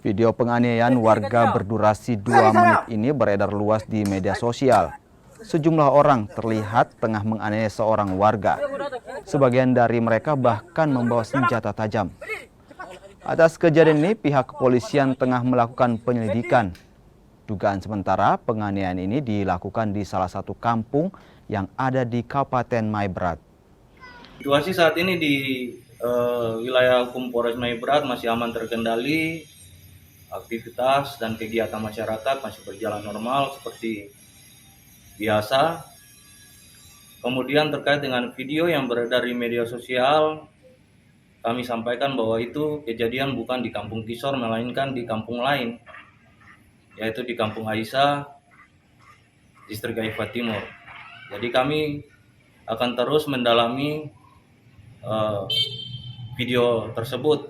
Video penganiayaan warga berdurasi 2 menit ini beredar luas di media sosial. Sejumlah orang terlihat tengah menganiaya seorang warga. Sebagian dari mereka bahkan membawa senjata tajam. Atas kejadian ini, pihak kepolisian tengah melakukan penyelidikan. Dugaan sementara penganiayaan ini dilakukan di salah satu kampung yang ada di Kabupaten Maibrat. Situasi saat ini di wilayah hukum Polres Maibrat masih aman terkendali. Aktivitas dan kegiatan masyarakat masih berjalan normal seperti biasa. Kemudian terkait dengan video yang beredar di media sosial, kami sampaikan bahwa itu kejadian bukan di Kampung Kisor melainkan di kampung lain, yaitu di Kampung Aisyah, Distrik Aifa Timur. Jadi kami akan terus mendalami video tersebut